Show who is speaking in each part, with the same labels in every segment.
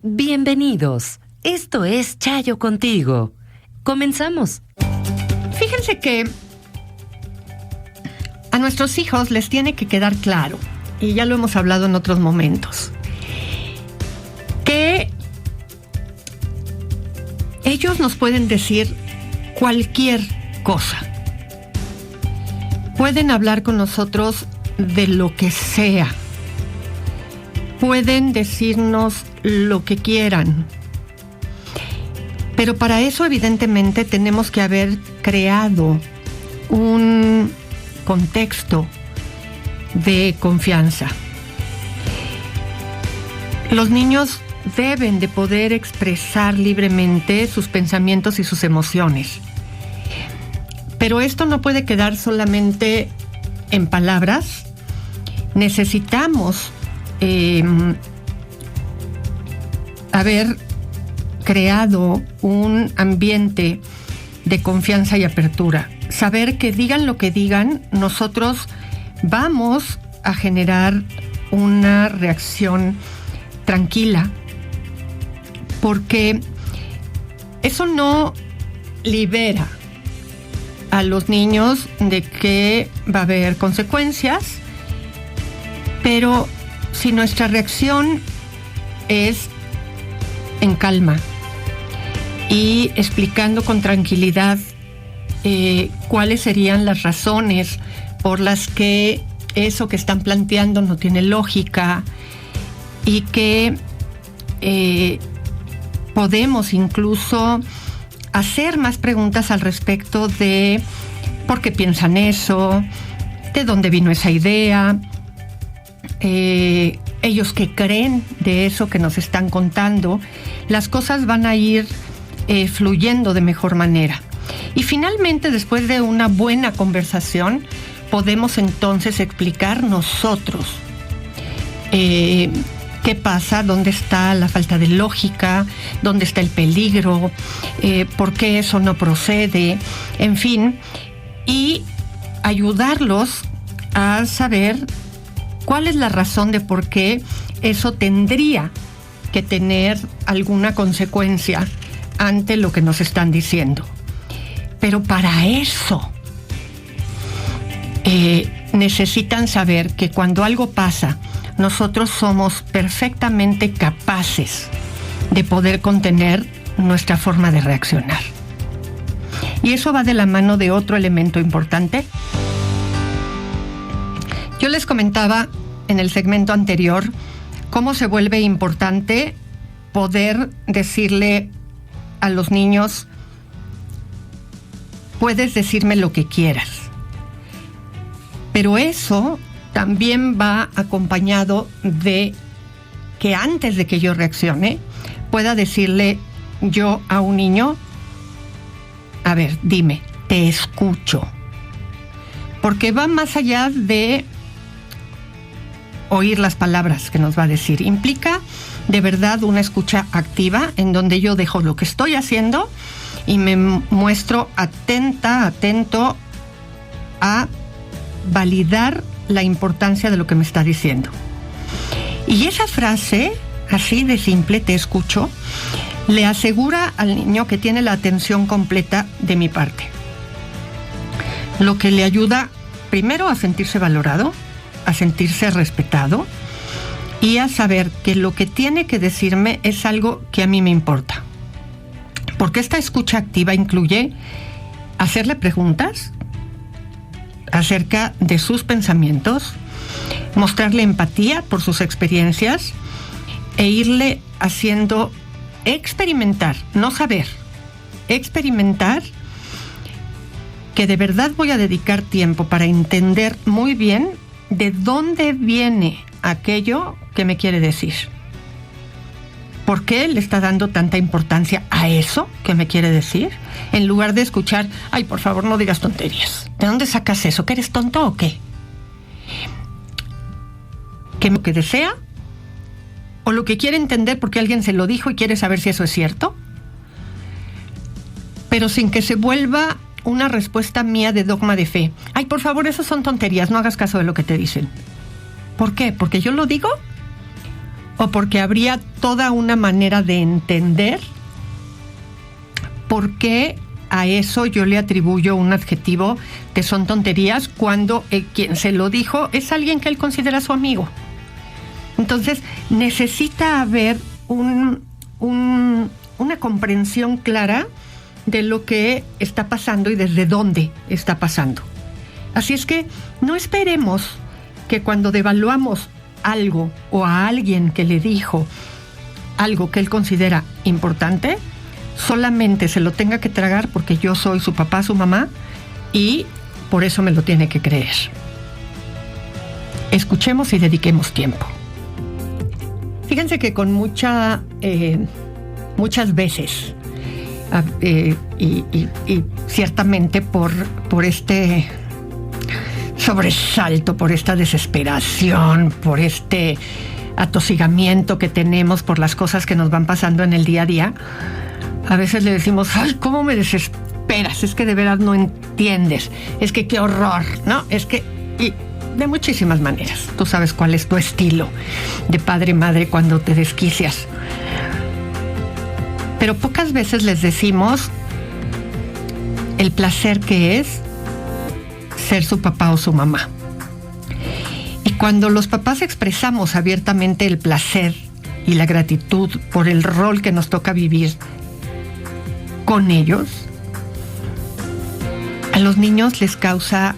Speaker 1: Bienvenidos. Esto es Chayo Contigo. Comenzamos.
Speaker 2: Fíjense que a nuestros hijos les tiene que quedar claro, y ya lo hemos hablado en otros momentos, que ellos nos pueden decir cualquier cosa. Pueden hablar con nosotros de lo que sea. Pueden decirnos lo que quieran. Pero para eso, evidentemente, tenemos que haber creado un contexto de confianza. Los niños deben de poder expresar libremente sus pensamientos y sus emociones. Pero esto no puede quedar solamente en palabras. Necesitamos haber creado un ambiente de confianza y apertura. Saber que digan lo que digan, nosotros vamos a generar una reacción tranquila, porque eso no libera a los niños de que va a haber consecuencias, pero si nuestra reacción es en calma y explicando con tranquilidad cuáles serían las razones por las que eso que están planteando no tiene lógica, y que podemos incluso hacer más preguntas al respecto de por qué piensan eso, de dónde vino esa idea, ellos qué creen de eso que nos están contando. Las cosas van a ir fluyendo de mejor manera. Y finalmente, después de una buena conversación, podemos entonces explicar nosotros qué pasa, dónde está la falta de lógica, dónde está el peligro, por qué eso no procede, en fin, y ayudarlos a saber cuál es la razón de por qué eso tendría que tener alguna consecuencia ante lo que nos están diciendo. Pero para eso necesitan saber que cuando algo pasa, nosotros somos perfectamente capaces de poder contener nuestra forma de reaccionar. Y eso va de la mano de otro elemento importante. Yo les comentaba en el segmento anterior cómo se vuelve importante poder decirle a los niños: puedes decirme lo que quieras. Pero eso también va acompañado de que antes de que yo reaccione, pueda decirle yo a un niño: a ver, dime, te escucho. Porque va más allá de oír las palabras que nos va a decir. Implica de verdad una escucha activa, en donde yo dejo lo que estoy haciendo y me muestro atento a validar la importancia de lo que me está diciendo. Y esa frase, así de simple, te escucho, le asegura al niño que tiene la atención completa de mi parte. Lo que le ayuda primero a sentirse valorado, a sentirse respetado y a saber que lo que tiene que decirme es algo que a mí me importa. Porque esta escucha activa incluye hacerle preguntas acerca de sus pensamientos, mostrarle empatía por sus experiencias e irle haciendo experimentar, no saber, experimentar que de verdad voy a dedicar tiempo para entender muy bien de dónde viene aquello que me quiere decir. ¿Por qué le está dando tanta importancia a eso que me quiere decir? En lugar de escuchar: ay, por favor, no digas tonterías. ¿De dónde sacas eso? ¿Que eres tonto o qué? ¿Que lo que desea? ¿O lo que quiere entender porque alguien se lo dijo y quiere saber si eso es cierto? Pero sin que se vuelva una respuesta mía de dogma de fe. Ay, por favor, eso son tonterías, no hagas caso de lo que te dicen. ¿Por qué? ¿Porque yo lo digo? o porque habría toda una manera de entender por qué a eso yo le atribuyo un adjetivo que son tonterías cuando quien se lo dijo es alguien que él considera su amigo. Entonces necesita haber una comprensión clara de lo que está pasando y desde dónde está pasando. Así es que no esperemos que cuando devaluamos algo o a alguien que le dijo algo que él considera importante, solamente se lo tenga que tragar porque yo soy su papá, su mamá, y por eso me lo tiene que creer. Escuchemos y dediquemos tiempo. Fíjense que con muchas veces, y ciertamente por este sobresalto, por esta desesperación, por este atosigamiento que tenemos por las cosas que nos van pasando en el día a día, a veces le decimos, ¡ay, cómo me desesperas! Es que de verdad no entiendes, es que qué horror, ¿no? Es que... Y de muchísimas maneras. Tú sabes cuál es tu estilo de padre, madre cuando te desquicias. Pero pocas veces les decimos el placer que es ser su papá o su mamá. Y cuando los papás expresamos abiertamente el placer y la gratitud por el rol que nos toca vivir con ellos, a los niños les causa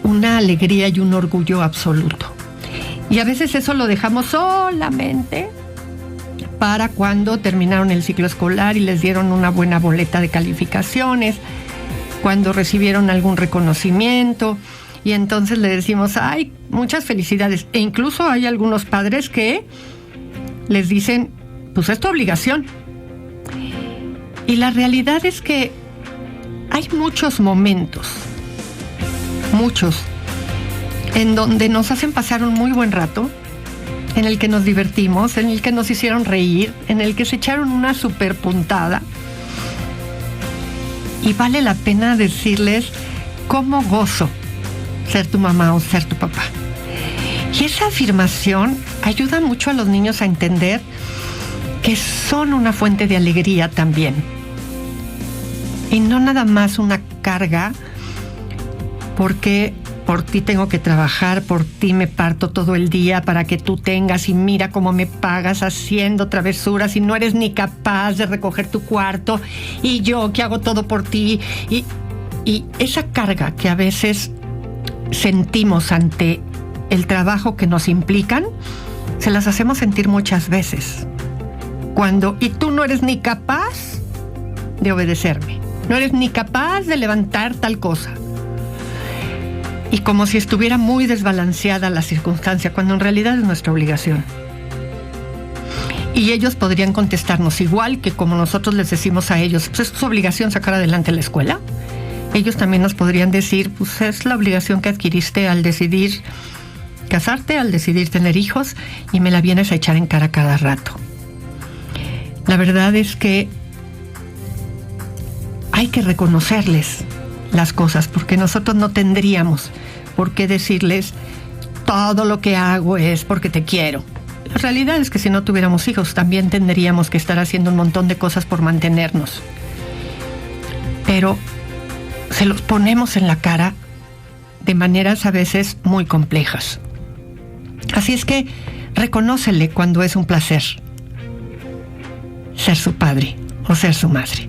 Speaker 2: una alegría y un orgullo absoluto. Y a veces eso lo dejamos solamente para cuando terminaron el ciclo escolar y les dieron una buena boleta de calificaciones, cuando recibieron algún reconocimiento, y entonces le decimos, ¡ay, muchas felicidades! E incluso hay algunos padres que les dicen, pues es tu obligación. Y la realidad es que hay muchos momentos, en donde nos hacen pasar un muy buen rato, en el que nos divertimos, en el que nos hicieron reír, en el que se echaron una super puntada. Y vale la pena decirles cómo gozo ser tu mamá o ser tu papá. Y esa afirmación ayuda mucho a los niños a entender que son una fuente de alegría también. Y no nada más una carga, porque por ti tengo que trabajar, por ti me parto todo el día para que tú tengas, y mira cómo me pagas haciendo travesuras y no eres ni capaz de recoger tu cuarto, y yo que hago todo por ti. Y esa carga que a veces sentimos ante el trabajo que nos implican, se las hacemos sentir muchas veces. Y tú no eres ni capaz de obedecerme, no eres ni capaz de levantar tal cosa. Y como si estuviera muy desbalanceada la circunstancia, cuando en realidad es nuestra obligación. Y ellos podrían contestarnos igual que como nosotros les decimos a ellos, pues es tu obligación sacar adelante la escuela. Ellos también nos podrían decir, pues es la obligación que adquiriste al decidir casarte, al decidir tener hijos, y me la vienes a echar en cara cada rato. La verdad es que hay que reconocerles las cosas, porque nosotros no tendríamos por qué decirles todo lo que hago es porque te quiero. La realidad es que si no tuviéramos hijos también tendríamos que estar haciendo un montón de cosas por mantenernos, pero se los ponemos en la cara de maneras a veces muy complejas. Así es que reconócele cuando es un placer ser su padre o ser su madre.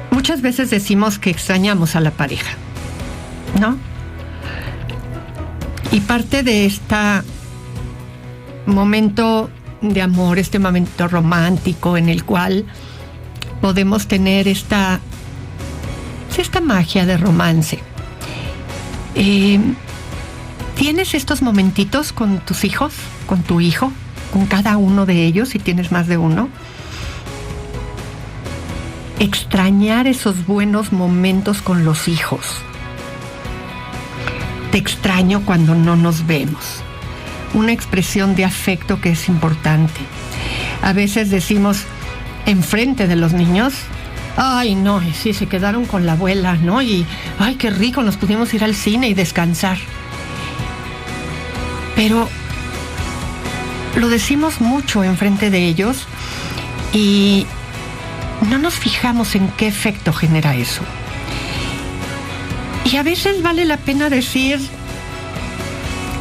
Speaker 2: Muchas veces decimos que extrañamos a la pareja, ¿no? Y parte de este momento de amor, este momento romántico en el cual podemos tener esta magia de romance. ¿Tienes estos momentitos con tus hijos, con tu hijo, con cada uno de ellos, si tienes más de uno? Extrañar esos buenos momentos con los hijos. Te extraño cuando no nos vemos. Una expresión de afecto que es importante. A veces decimos enfrente de los niños, ay no, sí, se quedaron con la abuela, ¿no? Y ay, qué rico, nos pudimos ir al cine y descansar. Pero lo decimos mucho enfrente de ellos y no nos fijamos en qué efecto genera eso. Y a veces vale la pena decir: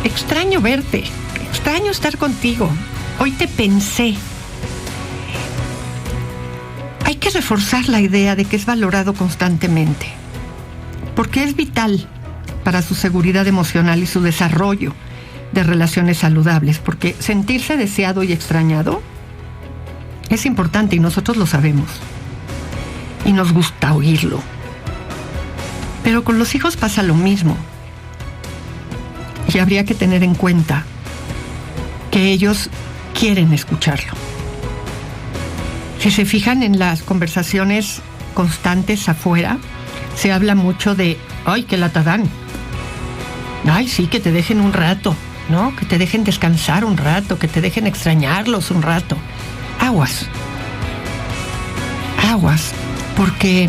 Speaker 2: extraño verte, extraño estar contigo, hoy te pensé. Hay que reforzar la idea de que es valorado constantemente, porque es vital para su seguridad emocional y su desarrollo de relaciones saludables, porque sentirse deseado y extrañado es importante y nosotros lo sabemos y nos gusta oírlo. Pero con los hijos pasa lo mismo y habría que tener en cuenta que ellos quieren escucharlo. Si se fijan en las conversaciones constantes afuera, se habla mucho de: ¡ay, qué lata dan! ¡Ay, sí, que te dejen un rato! ¿No? Que te dejen descansar un rato, que te dejen extrañarlos un rato. Aguas. Aguas, porque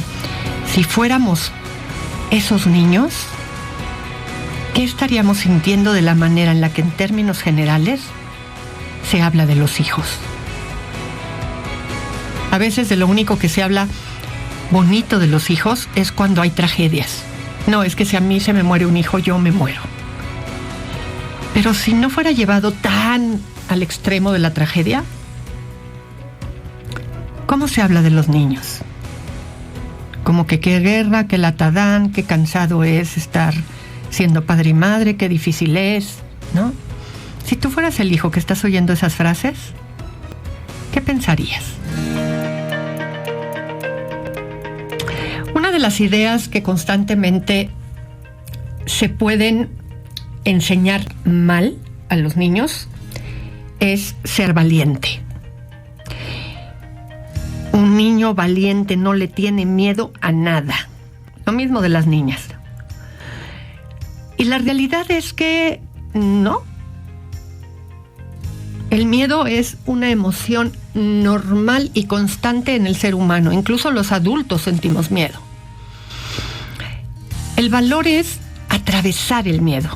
Speaker 2: si fuéramos esos niños, ¿qué estaríamos sintiendo de la manera en la que en términos generales se habla de los hijos? A veces de lo único que se habla bonito de los hijos es cuando hay tragedias. No, es que si a mí se me muere un hijo, yo me muero. Pero si no fuera llevado tan al extremo de la tragedia, ¿cómo se habla de los niños? Como que qué guerra, qué lata dan, qué cansado es estar siendo padre y madre, qué difícil es, ¿no? Si tú fueras el hijo que estás oyendo esas frases, ¿qué pensarías? Una de las ideas que constantemente se pueden enseñar mal a los niños es ser valiente. Un niño valiente no le tiene miedo a nada. Lo mismo de las niñas. Y la realidad es que no. El miedo es una emoción normal y constante en el ser humano. Incluso los adultos sentimos miedo. El valor es atravesar el miedo,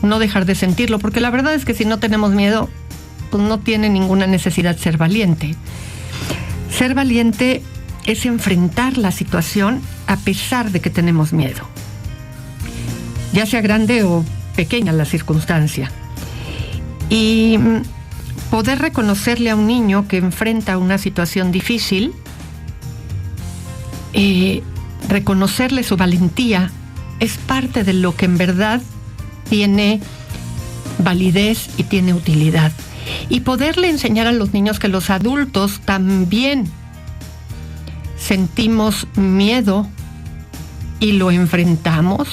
Speaker 2: no dejar de sentirlo, porque la verdad es que si no tenemos miedo, pues no tiene ninguna necesidad ser valiente. Ser valiente es enfrentar la situación a pesar de que tenemos miedo, ya sea grande o pequeña la circunstancia. Y poder reconocerle a un niño que enfrenta una situación difícil, reconocerle su valentía, es parte de lo que en verdad tiene validez y tiene utilidad. Y poderle enseñar a los niños que los adultos también sentimos miedo y lo enfrentamos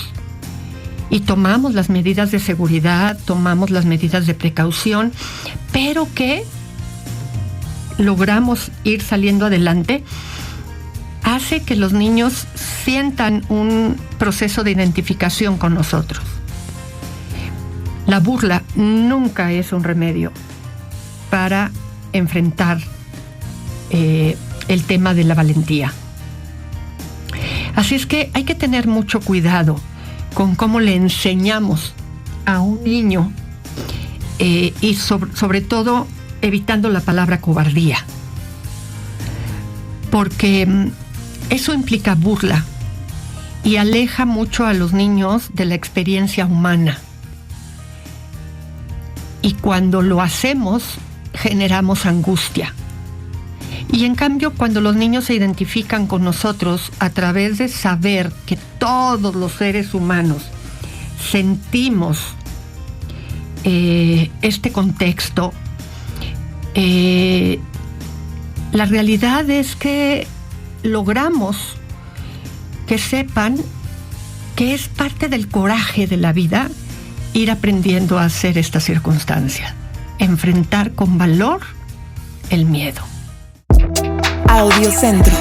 Speaker 2: y tomamos las medidas de seguridad, tomamos las medidas de precaución, pero que logramos ir saliendo adelante, hace que los niños sientan un proceso de identificación con nosotros. La burla nunca es un remedio para enfrentar el tema de la valentía. Así es que hay que tener mucho cuidado con cómo le enseñamos a un niño y sobre todo evitando la palabra cobardía, porque eso implica burla y aleja mucho a los niños de la experiencia humana. Y cuando lo hacemos, generamos angustia. Y en cambio, cuando los niños se identifican con nosotros a través de saber que todos los seres humanos sentimos este contexto, la realidad es que logramos que sepan que es parte del coraje de la vida ir aprendiendo a hacer esta circunstancia, enfrentar con valor el miedo.
Speaker 3: Audiocentro.